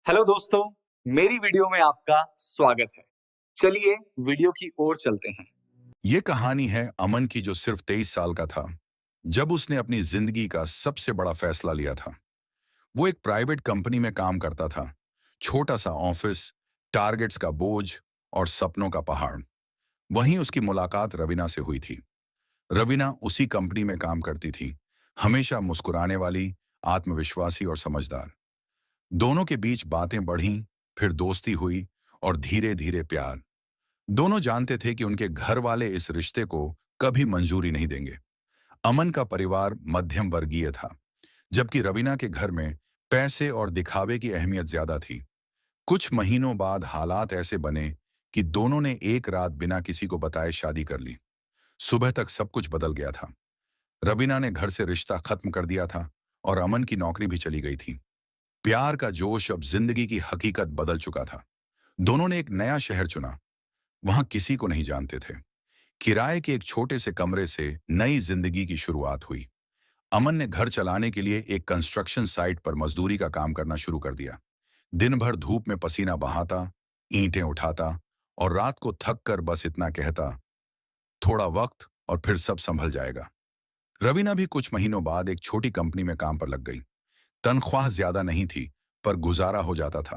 Hello दोस्तों, मेरी video में आपका स्वागत है। चलिए वीडियो की ओर चलते हैं। ये कहानी है अमन की जो सिर्फ 23 साल का था जब उसने अपनी जिंदगी का सबसे बड़ा फैसला लिया था। वो एक प्राइवेट कंपनी में काम करता था। छोटा सा ऑफिस, टारगेट्स का बोझ और सपनों का पहाड़। वहीं उसकी मुलाकात रवीना से हुई थी। रवीना उसी कंपनी में काम करती थी, हमेशा मुस्कुराने वाली, आत्मविश्वासी और समझदार। दोनों के बीच बातें बढ़ीं, फिर दोस्ती हुई और धीरे धीरे प्यार। दोनों जानते थे कि उनके घर वाले इस रिश्ते को कभी मंजूरी नहीं देंगे। अमन का परिवार मध्यम वर्गीय था, जबकि रवीना के घर में पैसे और दिखावे की अहमियत ज्यादा थी। कुछ महीनों बाद हालात ऐसे बने कि दोनों ने एक रात बिना किसी को बताए शादी कर ली। सुबह तक सब कुछ बदल गया था। रवीना ने घर से रिश्ता खत्म कर दिया था और अमन की नौकरी भी चली गई थी। प्यार का जोश अब जिंदगी की हकीकत बदल चुका था। दोनों ने एक नया शहर चुना। वहां किसी को नहीं जानते थे। किराए के एक छोटे से कमरे से नई जिंदगी की शुरुआत हुई। अमन ने घर चलाने के लिए एक कंस्ट्रक्शन साइट पर मजदूरी का काम करना शुरू कर दिया। दिन भर धूप में पसीना बहाता, ईंटें उठाता और रात को थक कर बस इतना कहता, थोड़ा वक्त और फिर सब संभल जाएगा। रवीना भी कुछ महीनों बाद एक छोटी कंपनी में काम पर लग गई। तनख्वाह ज्यादा नहीं थी, पर गुजारा हो जाता था।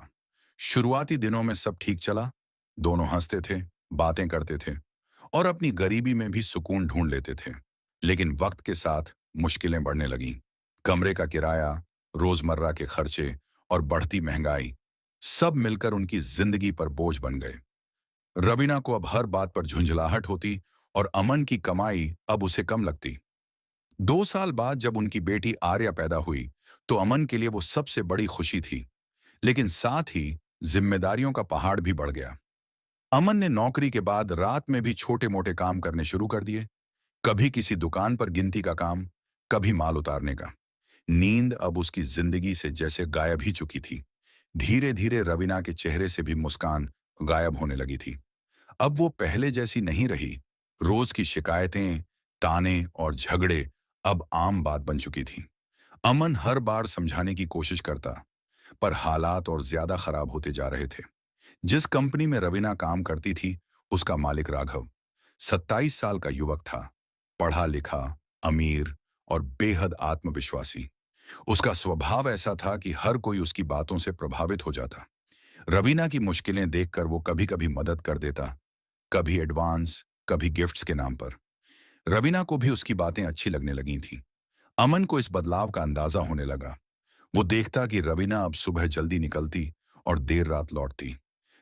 शुरुआती दिनों में सब ठीक चला। दोनों हंसते थे, बातें करते थे और अपनी गरीबी में भी सुकून ढूंढ लेते थे। लेकिन वक्त के साथ मुश्किलें बढ़ने लगीं। कमरे का किराया, रोजमर्रा के खर्चे और बढ़ती महंगाई सब मिलकर उनकी जिंदगी पर बोझ बन गए। रवीना को अब हर बात पर झुंझलाहट होती और अमन की कमाई अब उसे कम लगती। 2 साल बाद जब उनकी बेटी आर्या पैदा हुई, तो अमन के लिए वो सबसे बड़ी खुशी थी। लेकिन साथ ही जिम्मेदारियों का पहाड़ भी बढ़ गया। अमन ने नौकरी के बाद रात में भी छोटे मोटे काम करने शुरू कर दिए। कभी किसी दुकान पर गिनती का काम, कभी माल उतारने का। नींद अब उसकी जिंदगी से जैसे गायब ही चुकी थी। धीरे धीरे रवीना के चेहरे से भी मुस्कान गायब होने लगी थी। अब वो पहले जैसी नहीं रही। रोज की शिकायतें, ताने और झगड़े अब आम बात बन चुकी थी। अमन हर बार समझाने की कोशिश करता, पर हालात और ज्यादा खराब होते जा रहे थे। जिस कंपनी में रवीना काम करती थी, उसका मालिक राघव 27 साल का युवक था। पढ़ा लिखा, अमीर और बेहद आत्मविश्वासी। उसका स्वभाव ऐसा था कि हर कोई उसकी बातों से प्रभावित हो जाता। रवीना की मुश्किलें देखकर वो कभी कभी मदद कर देता, कभी एडवांस, कभी गिफ्ट्स के नाम पर। रवीना को भी उसकी बातें अच्छी लगने लगी थीं। अमन को इस बदलाव का अंदाजा होने लगा। वो देखता कि रवीना अब सुबह जल्दी निकलती और देर रात लौटती।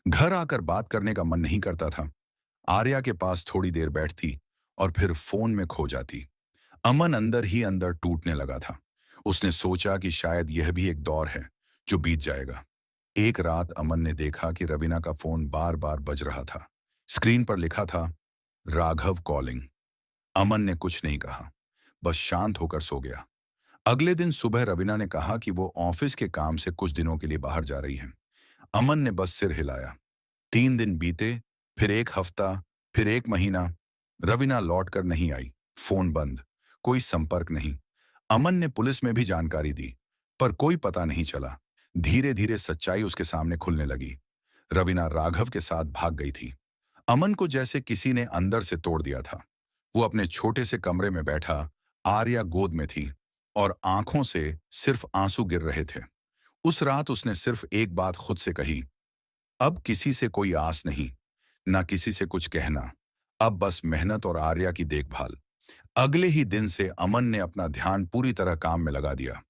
घर आकर बात करने का मन नहीं करता था। आर्या के पास थोड़ी देर बैठती और फिर फोन में खो जाती। अमन अंदर ही अंदर टूटने लगा था। उसने सोचा कि शायद यह भी एक दौर है जो बीत जाएगा। एक रात अमन ने देखा कि रवीना का फोन बार बार बज रहा था। स्क्रीन पर लिखा था, राघव कॉलिंग। अमन ने कुछ नहीं कहा, बस शांत होकर सो गया। अगले दिन सुबह रवीना ने कहा कि वो ऑफिस के काम से कुछ दिनों के लिए बाहर जा रही है। अमन ने बस सिर हिलाया। 3 दिन बीते, फिर एक हफ्ता, फिर एक महीना। रवीना लौटकर नहीं आई। फोन बंद, कोई संपर्क नहीं। अमन ने पुलिस में भी जानकारी दी, पर कोई पता नहीं चला। धीरे धीरे सच्चाई उसके सामने खुलने लगी। रवीना राघव के साथ भाग गई थी। अमन को जैसे किसी ने अंदर से तोड़ दिया था। वो अपने छोटे से कमरे में बैठा, आर्या गोद में थी और आंखों से सिर्फ आंसू गिर रहे थे। उस रात उसने सिर्फ एक बात खुद से कही, अब किसी से कोई आस नहीं, ना किसी से कुछ कहना, अब बस मेहनत और आर्या की देखभाल। अगले ही दिन से अमन ने अपना ध्यान पूरी तरह काम में लगा दिया।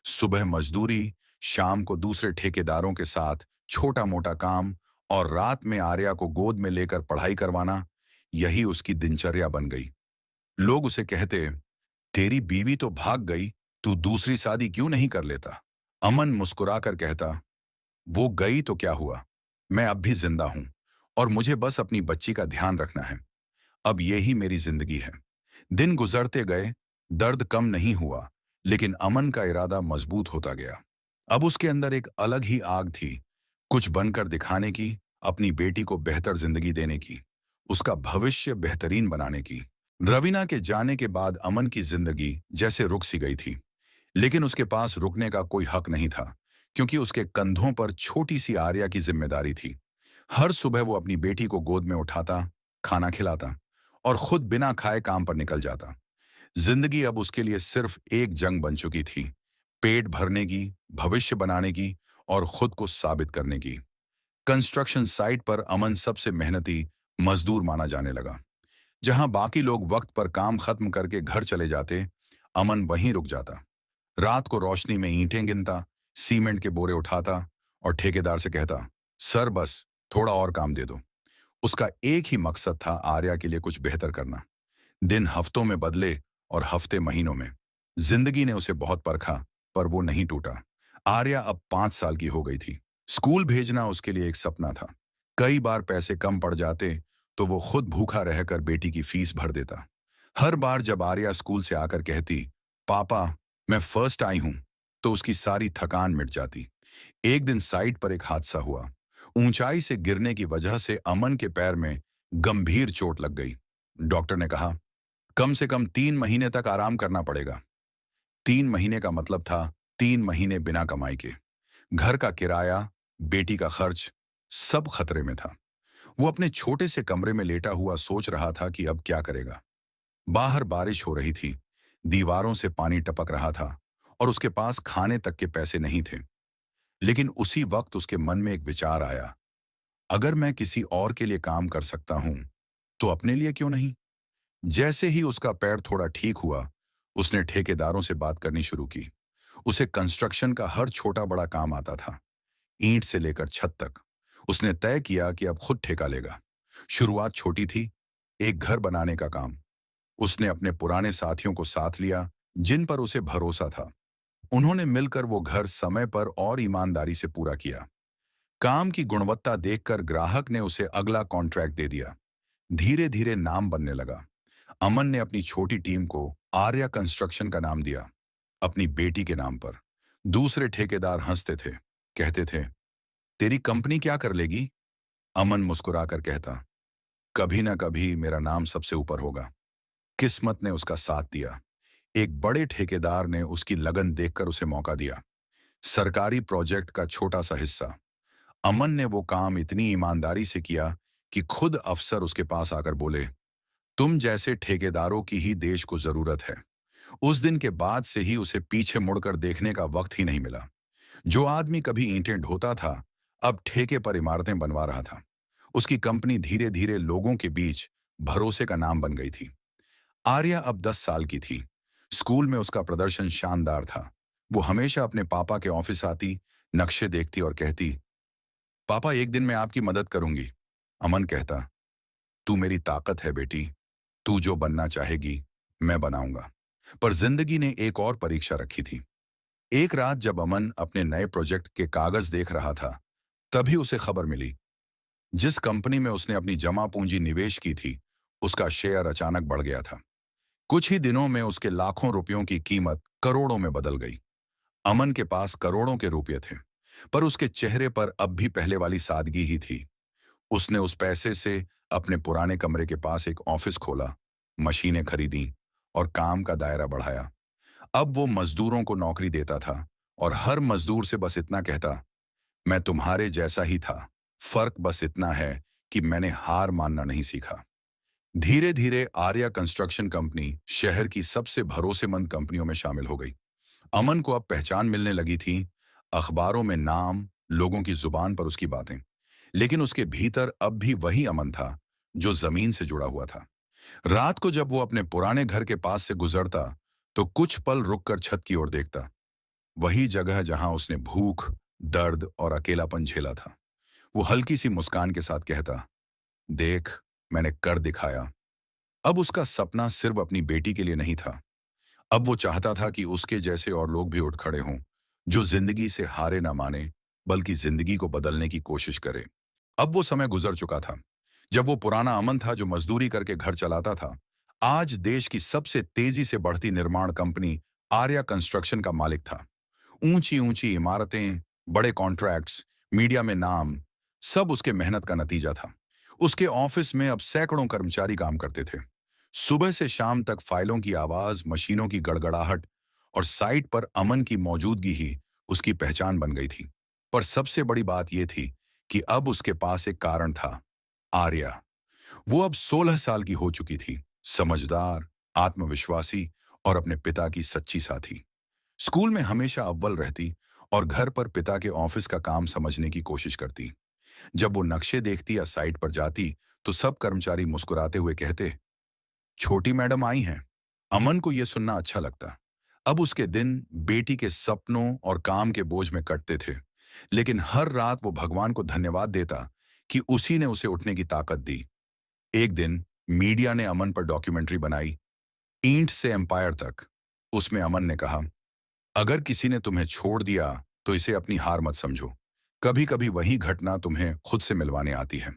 सुबह मजदूरी, शाम को दूसरे ठेकेदारों के साथ छोटा मोटा काम और रात में आर्या को गोद में लेकर पढ़ाई करवाना, यही उसकी दिनचर्या बन गई। लोग उसे कहते, तेरी बीवी तो भाग गई, तू दूसरी शादी क्यों नहीं कर लेता? अमन मुस्कुराकर कहता, वो गई तो क्या हुआ, मैं अब भी जिंदा हूं और मुझे बस अपनी बच्ची का ध्यान रखना है। अब यही मेरी जिंदगी है। दिन गुजरते गए, दर्द कम नहीं हुआ, लेकिन अमन का इरादा मजबूत होता गया। अब उसके अंदर एक अलग ही आग थी, कुछ बनकर दिखाने की, अपनी बेटी को बेहतर जिंदगी देने की, उसका भविष्य बेहतरीन बनाने की। रवीना के जाने के बाद अमन की जिंदगी जैसे रुक सी गई थी, लेकिन उसके पास रुकने का कोई हक नहीं था, क्योंकि उसके कंधों पर छोटी सी आर्या की जिम्मेदारी थी। हर सुबह वो अपनी बेटी को गोद में उठाता, खाना खिलाता और खुद बिना खाए काम पर निकल जाता। जिंदगी अब उसके लिए सिर्फ एक जंग बन चुकी थी, पेट भरने की, भविष्य बनाने की और खुद को साबित करने की। कंस्ट्रक्शन साइट पर अमन सबसे मेहनती मजदूर माना जाने लगा। जहां बाकी लोग वक्त पर काम खत्म करके घर चले जाते, अमन वहीं रुक जाता। रात को रोशनी में ईंटें गिनता, सीमेंट के बोरे उठाता और ठेकेदार से कहता, सर बस थोड़ा और काम दे दो। उसका एक ही मकसद था, आर्या के लिए कुछ बेहतर करना। दिन हफ्तों में बदले और हफ्ते महीनों में। जिंदगी ने उसे बहुत परखा, पर वो नहीं टूटा। आर्या अब 5 साल की हो गई थी। स्कूल भेजना उसके लिए एक सपना था। कई बार पैसे कम पड़ जाते तो वो खुद भूखा रहकर बेटी की फीस भर देता। हर बार जब आर्या स्कूल से आकर कहती, पापा मैं फर्स्ट आई हूं, तो उसकी सारी थकान मिट जाती। एक दिन साइट पर एक हादसा हुआ। ऊंचाई से गिरने की वजह से अमन के पैर में गंभीर चोट लग गई। डॉक्टर ने कहा, कम से कम 3 महीने तक आराम करना पड़ेगा। 3 महीने का मतलब था 3 महीने बिना कमाई के। घर का किराया, बेटी का खर्च, सब खतरे में था। वो अपने छोटे से कमरे में लेटा हुआ सोच रहा था कि अब क्या करेगा। बाहर बारिश हो रही थी, दीवारों से पानी टपक रहा था और उसके पास खाने तक के पैसे नहीं थे। लेकिन उसी वक्त उसके मन में एक विचार आया, अगर मैं किसी और के लिए काम कर सकता हूं, तो अपने लिए क्यों नहीं। जैसे ही उसका पैर थोड़ा ठीक हुआ, उसने ठेकेदारों से बात करनी शुरू की। उसे कंस्ट्रक्शन का हर छोटा बड़ा काम आता था, ईंट से लेकर छत तक। उसने तय किया कि अब खुद ठेका लेगा। शुरुआत छोटी थी, एक घर बनाने का काम। उसने अपने पुराने साथियों को साथ लिया, जिन पर उसे भरोसा था। उन्होंने मिलकर वो घर समय पर और ईमानदारी से पूरा किया। काम की गुणवत्ता देखकर ग्राहक ने उसे अगला कॉन्ट्रैक्ट दे दिया। धीरे धीरे नाम बनने लगा। अमन ने अपनी छोटी टीम को आर्या कंस्ट्रक्शन का नाम दिया, अपनी बेटी के नाम पर। दूसरे ठेकेदार हंसते थे, कहते थे, तेरी कंपनी क्या कर लेगी। अमन मुस्कुराकर कहता, कभी ना कभी मेरा नाम सबसे ऊपर होगा। किस्मत ने उसका साथ दिया। एक बड़े ठेकेदार ने उसकी लगन देखकर उसे मौका दिया। सरकारी प्रोजेक्ट का छोटा सा हिस्सा। अमन ने वो काम इतनी ईमानदारी से किया कि खुद अफसर उसके पास आकर बोले, तुम जैसे ठेकेदारों की ही देश को जरूरत है। उस दिन के बाद से ही उसे पीछे मुड़कर देखने का वक्त ही नहीं मिला। जो आदमी कभी ईंटें ढोता था, अब ठेके पर इमारतें बनवा रहा था। उसकी कंपनी धीरे धीरे लोगों के बीच भरोसे का नाम बन गई थी। आर्या अब 10 साल की थी। स्कूल में उसका प्रदर्शन शानदार था। वो हमेशा अपने पापा के ऑफिस आती, नक्शे देखती और कहती, पापा एक दिन मैं आपकी मदद करूंगी। अमन कहता, तू मेरी ताकत है बेटी, तू जो बनना चाहेगी मैं बनाऊंगा। पर जिंदगी ने एक और परीक्षा रखी थी। एक रात जब अमन अपने नए प्रोजेक्ट के कागज देख रहा था, तभी उसे खबर मिली। जिस कंपनी में उसने अपनी जमा पूंजी निवेश की थी, उसका शेयर अचानक बढ़ गया था। कुछ ही दिनों में उसके लाखों रुपयों की कीमत करोड़ों में बदल गई। अमन के पास करोड़ों के रुपए थे, पर उसके चेहरे पर अब भी पहले वाली सादगी ही थी। उसने उस पैसे से अपने पुराने कमरे के पास एक ऑफिस खोला, मशीनें खरीदी और काम का दायरा बढ़ाया। अब वो मजदूरों को नौकरी देता था और हर मजदूर से बस इतना कहता, मैं तुम्हारे जैसा ही था, फर्क बस इतना है कि मैंने हार मानना नहीं सीखा। धीरे धीरे आर्या कंस्ट्रक्शन कंपनी शहर की सबसे भरोसेमंद कंपनियों में शामिल हो गई। अमन को अब पहचान मिलने लगी थी, अखबारों में नाम, लोगों की जुबान पर उसकी बातें। लेकिन उसके भीतर अब भी वही अमन था, जो जमीन से जुड़ा हुआ था। रात को जब वो अपने पुराने घर के पास से गुजरता, तो कुछ पल रुककर छत की ओर देखता। वही जगह जहां उसने भूख, दर्द और अकेलापन झेला था। वो हल्की सी मुस्कान के साथ कहता, देख, मैंने कर दिखाया। अब उसका सपना सिर्फ अपनी बेटी के लिए नहीं था। अब वो चाहता था कि उसके जैसे और लोग भी उठ खड़े हों, जो जिंदगी से हारे ना माने, बल्कि जिंदगी को बदलने की कोशिश करे। अब वो समय गुजर चुका था, जब वो पुराना अमन था जो मजदूरी करके घर चलाता था, आज देश की सबसे तेजी से बढ़ती निर्माण कंपनी आर्या कंस्ट्रक्शन का मालिक था। ऊंची ऊंची इमारतें, बड़े कॉन्ट्रैक्ट्स, मीडिया में नाम, सब उसके मेहनत का नतीजा था। उसके ऑफिस में अब सैकड़ों कर्मचारी काम करते थे। सुबह से शाम तक फाइलों की आवाज, मशीनों की गड़गड़ाहट और साइट पर अमन की मौजूदगी ही उसकी पहचान बन गई थी। पर सबसे बड़ी बात यह थी कि अब उसके पास एक कारण था, आर्या। वो अब 16 साल की हो चुकी थी, समझदार, आत्मविश्वासी और अपने पिता की सच्ची साथी। स्कूल में हमेशा अव्वल रहती और घर पर पिता के ऑफिस का काम समझने की कोशिश करती। जब वो नक्शे देखती या साइट पर जाती, तो सब कर्मचारी मुस्कुराते हुए कहते, छोटी मैडम आई हैं। अमन को यह सुनना अच्छा लगता। अब उसके दिन बेटी के सपनों और काम के बोझ में कटते थे, लेकिन हर रात वो भगवान को धन्यवाद देता कि उसी ने उसे उठने की ताकत दी। एक दिन मीडिया ने अमन पर डॉक्यूमेंट्री बनाई, ईंट से एम्पायर तक। उसमें अमन ने कहा, अगर किसी ने तुम्हें छोड़ दिया तो इसे अपनी हार मत समझो। कभी कभी वही घटना तुम्हें खुद से मिलवाने आती है।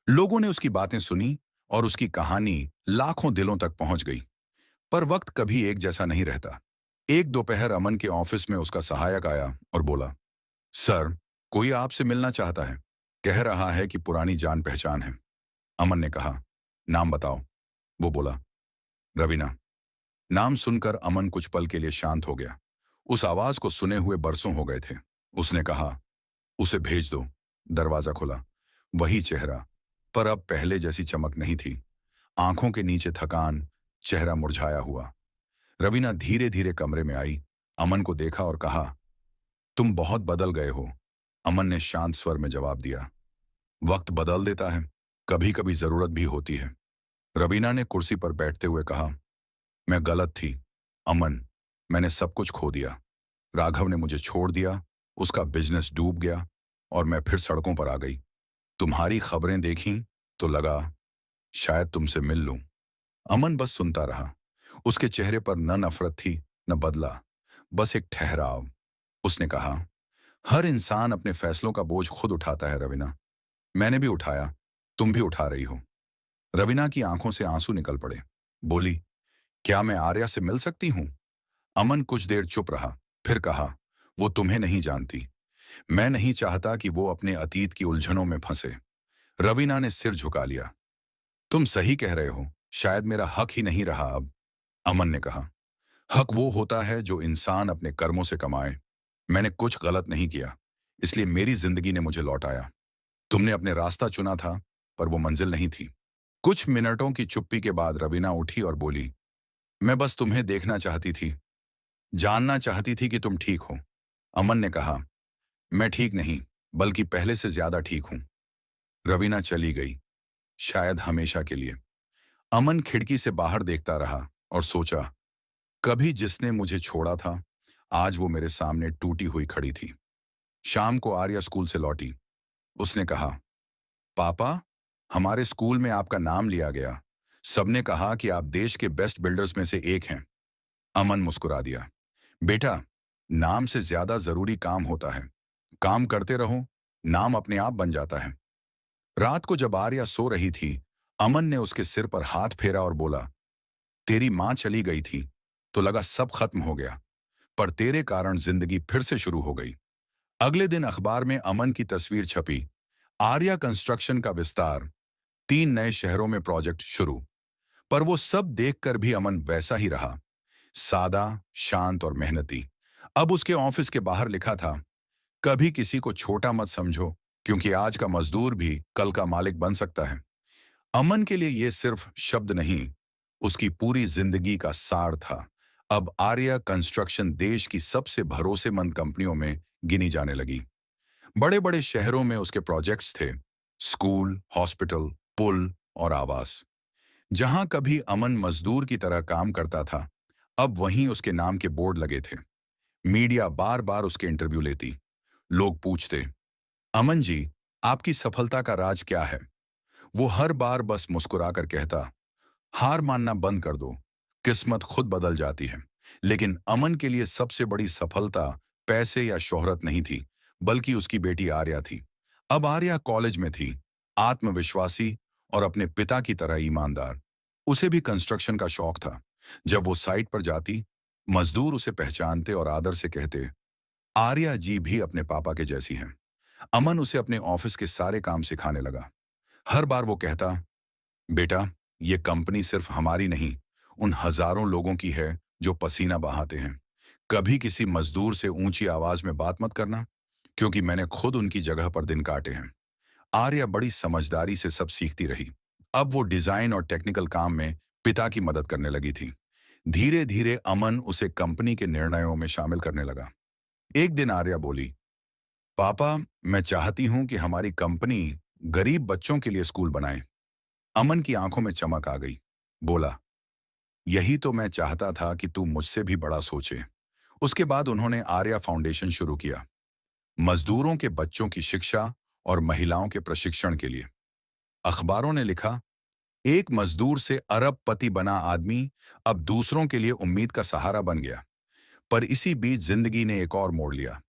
लोगों ने उसकी बातें सुनी और उसकी कहानी लाखों दिलों तक पहुंच गई। पर वक्त कभी एक जैसा नहीं रहता। एक दोपहर अमन के ऑफिस में उसका सहायक आया और बोला, सर, कोई आपसे मिलना चाहता है। कह रहा है कि पुरानी जान पहचान है। अमन ने कहा, नाम बताओ। वो बोला, रवीना। नाम सुनकर अमन कुछ पल के लिए शांत हो गया। उस आवाज को सुने हुए बरसों हो गए थे। उसने कहा, उसे भेज दो। दरवाजा खुला। वही चेहरा, पर अब पहले जैसी चमक नहीं थी। आंखों के नीचे थकान, चेहरा मुरझाया हुआ। रवीना धीरे धीरे कमरे में आई, अमन को देखा और कहा, तुम बहुत बदल गए हो। अमन ने शांत स्वर में जवाब दिया, वक्त बदल देता है, कभी कभी जरूरत भी होती है। रवीना ने कुर्सी पर बैठते हुए कहा, मैं गलत थी अमन, मैंने सब कुछ खो दिया। राघव ने मुझे छोड़ दिया, उसका बिजनेस डूब गया और मैं फिर सड़कों पर आ गई। तुम्हारी खबरें देखी तो लगा शायद तुमसे मिल लूं। अमन बस सुनता रहा। उसके चेहरे पर न नफरत थी, न बदला, बस एक ठहराव। उसने कहा, हर इंसान अपने फैसलों का बोझ खुद उठाता है रवीना। मैंने भी उठाया, तुम भी उठा रही हो। रवीना की आंखों से आंसू निकल पड़े। बोली, क्या मैं आर्या से मिल सकती हूं? अमन कुछ देर चुप रहा, फिर कहा, वो तुम्हें नहीं जानती। मैं नहीं चाहता कि वो अपने अतीत की उलझनों में फंसे। रवीना ने सिर झुका लिया। तुम सही कह रहे हो, शायद मेरा हक ही नहीं रहा अब। अमन ने कहा, हक वो होता है जो इंसान अपने कर्मों से कमाए। मैंने कुछ गलत नहीं किया, इसलिए मेरी जिंदगी ने मुझे लौटाया। तुमने अपने रास्ता चुना था, पर वो मंजिल नहीं थी। कुछ मिनटों की चुप्पी के बाद रवीना उठी और बोली, मैं बस तुम्हें देखना चाहती थी, जानना चाहती थी कि तुम ठीक हो। अमन ने कहा, मैं ठीक नहीं, बल्कि पहले से ज्यादा ठीक हूं। रवीना चली गई, शायद हमेशा के लिए। अमन खिड़की से बाहर देखता रहा और सोचा, कभी जिसने मुझे छोड़ा था, आज वो मेरे सामने टूटी हुई खड़ी थी। शाम को आर्या स्कूल से लौटी। उसने कहा, पापा, हमारे स्कूल में आपका नाम लिया गया। सबने कहा कि आप देश के बेस्ट बिल्डर्स में से एक हैं। अमन मुस्कुरा दिया, बेटा, नाम से ज्यादा जरूरी काम होता है। काम करते रहो, नाम अपने आप बन जाता है। रात को जब आर्या सो रही थी, अमन ने उसके सिर पर हाथ फेरा और बोला, तेरी मां चली गई थी तो लगा सब खत्म हो गया, पर तेरे कारण जिंदगी फिर से शुरू हो गई। अगले दिन अखबार में अमन की तस्वीर छपी, आर्या कंस्ट्रक्शन का विस्तार, 3 नए शहरों में प्रोजेक्ट शुरू। पर वो सब देखकर भी अमन वैसा ही रहा, सादा, शांत और मेहनती। अब उसके ऑफिस के बाहर लिखा था, कभी किसी को छोटा मत समझो, क्योंकि आज का मजदूर भी कल का मालिक बन सकता है। अमन के लिए ये सिर्फ शब्द नहीं, उसकी पूरी जिंदगी का सार था। अब आर्या कंस्ट्रक्शन देश की सबसे भरोसेमंद कंपनियों में गिनी जाने लगी। बड़े बड़े शहरों में उसके प्रोजेक्ट्स थे, स्कूल, हॉस्पिटल, पुल और आवास। जहां कभी अमन मजदूर की तरह काम करता था, अब वहीं उसके नाम के बोर्ड लगे थे। मीडिया बार बार उसके इंटरव्यू लेती। लोग पूछते, अमन जी, आपकी सफलता का राज क्या है? वो हर बार बस मुस्कुराकर कहता, हार मानना बंद कर दो, किस्मत खुद बदल जाती है। लेकिन अमन के लिए सबसे बड़ी सफलता पैसे या शोहरत नहीं थी, बल्कि उसकी बेटी आर्या थी। अब आर्या कॉलेज में थी, आत्मविश्वासी और अपने पिता की तरह ईमानदार। उसे भी कंस्ट्रक्शन का शौक था। जब वो साइट पर जाती, मजदूर उसे पहचानते और आदर से कहते, आर्या जी भी अपने पापा के जैसी हैं। अमन उसे अपने ऑफिस के सारे काम सिखाने लगा। हर बार वो कहता, बेटा, ये कंपनी सिर्फ हमारी नहीं, उन हजारों लोगों की है जो पसीना बहाते हैं। कभी किसी मजदूर से ऊंची आवाज में बात मत करना, क्योंकि मैंने खुद उनकी जगह पर दिन काटे हैं। आर्या बड़ी समझदारी से सब सीखती रही। अब वो डिजाइन और टेक्निकल काम में पिता की मदद करने लगी थी। धीरे धीरे अमन उसे कंपनी के निर्णयों में शामिल करने लगा। एक दिन आर्या बोली, पापा, मैं चाहती हूं कि हमारी कंपनी गरीब बच्चों के लिए स्कूल बनाए। अमन की आंखों में चमक आ गई। बोला, यही तो मैं चाहता था कि तू मुझसे भी बड़ा सोचे। उसके बाद उन्होंने आर्या फाउंडेशन शुरू किया, मजदूरों के बच्चों की शिक्षा और महिलाओं के प्रशिक्षण के लिए। अखबारों ने लिखा, एक मजदूर से अरबपति बना आदमी अब दूसरों के लिए उम्मीद का सहारा बन गया। पर इसी बीच जिंदगी ने एक और मोड़ लिया।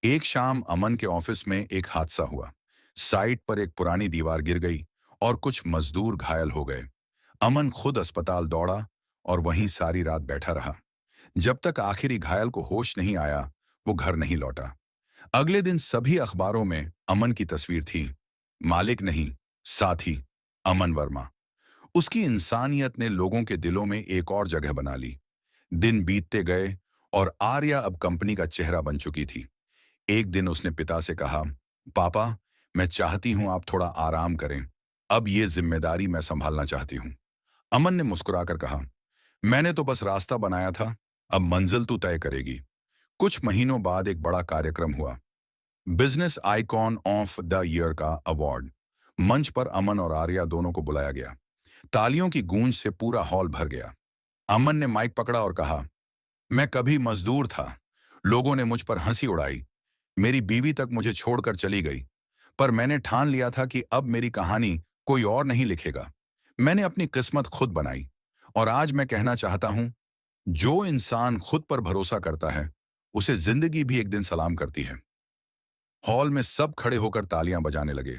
एक शाम अमन के ऑफिस में एक हादसा हुआ। साइट पर एक पुरानी दीवार गिर गई और कुछ मजदूर घायल हो गए। अमन खुद अस्पताल दौड़ा और वहीं सारी रात बैठा रहा। जब तक आखिरी घायल को होश नहीं आया, वो घर नहीं लौटा। अगले दिन सभी अखबारों में अमन की तस्वीर थी। मालिक नहीं, साथी, अमन वर्मा। उसकी इंसानियत ने लोगों के दिलों में एक और जगह बना ली। दिन बीतते गए और आर्या अब कंपनी का चेहरा बन चुकी थी। एक दिन उसने पिता से कहा, पापा, मैं चाहती हूं आप थोड़ा आराम करें। अब ये जिम्मेदारी मैं संभालना चाहती हूं। अमन ने मुस्कुराकर कहा, मैंने तो बस रास्ता बनाया था, अब मंजिल तू तय करेगी। कुछ महीनों बाद एक बड़ा कार्यक्रम हुआ, business icon of the year का अवार्ड। मंच पर अमन और आर्या दोनों को बुलाया गया। तालियों की गूंज से पूरा हॉल भर गया। अमन ने माइक पकड़ा और कहा, मैं कभी मजदूर था, लोगों ने मुझ पर हंसी उड़ाई, मेरी बीवी तक मुझे छोड़कर चली गई, पर मैंने ठान लिया था कि अब मेरी कहानी कोई और नहीं लिखेगा। मैंने अपनी किस्मत खुद बनाई और आज मैं कहना चाहता हूं, जो इंसान खुद पर भरोसा करता है, उसे जिंदगी भी एक दिन सलाम करती है। हॉल में सब खड़े होकर तालियां बजाने लगे।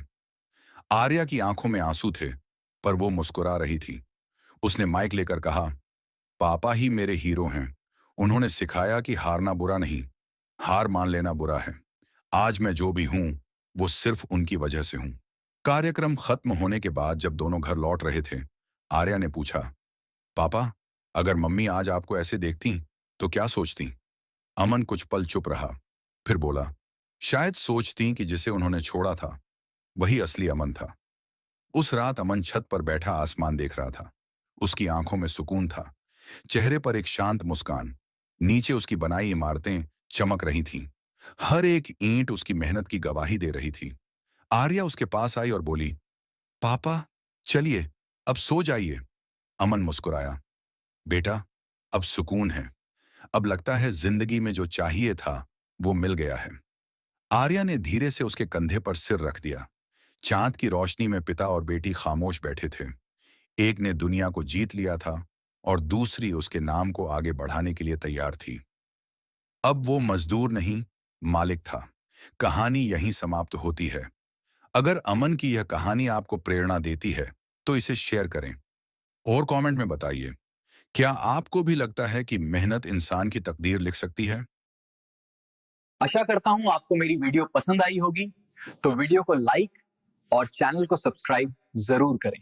आर्या की आंखों में आंसू थे, पर वो मुस्कुरा रही थी। उसने माइक लेकर कहा, पापा ही मेरे हीरो हैं। उन्होंने सिखाया कि हारना बुरा नहीं, हार मान लेना बुरा है। आज मैं जो भी हूं, वो सिर्फ उनकी वजह से हूं। कार्यक्रम खत्म होने के बाद जब दोनों घर लौट रहे थे, आर्या ने पूछा, पापा, अगर मम्मी आज आपको ऐसे देखती तो क्या सोचती? अमन कुछ पल चुप रहा, फिर बोला, शायद सोचती कि जिसे उन्होंने छोड़ा था वही असली अमन था। उस रात अमन छत पर बैठा आसमान देख रहा था। उसकी आंखों में सुकून था, चेहरे पर एक शांत मुस्कान। नीचे उसकी बनाई इमारतें चमक रही थीं। हर एक ईंट उसकी मेहनत की गवाही दे रही थी। आर्या उसके पास आई और बोली, पापा, चलिए, अब सो जाइए। अमन मुस्कुराया, बेटा, अब सुकून है। अब लगता है जिंदगी में जो चाहिए था वो मिल गया है। आर्या ने धीरे से उसके कंधे पर सिर रख दिया। चांद की रोशनी में पिता और बेटी खामोश बैठे थे। एक ने दुनिया को जीत लिया था और दूसरी उसके नाम को आगे बढ़ाने के लिए तैयार थी। अब वो मजदूर नहीं, मालिक था। कहानी यहीं समाप्त होती है। अगर अमन की यह कहानी आपको प्रेरणा देती है, तो इसे शेयर करें और कमेंट में बताइए, क्या आपको भी लगता है कि मेहनत इंसान की तकदीर लिख सकती है? आशा करता हूं आपको मेरी वीडियो पसंद आई होगी। तो वीडियो को लाइक और चैनल को सब्सक्राइब जरूर करें।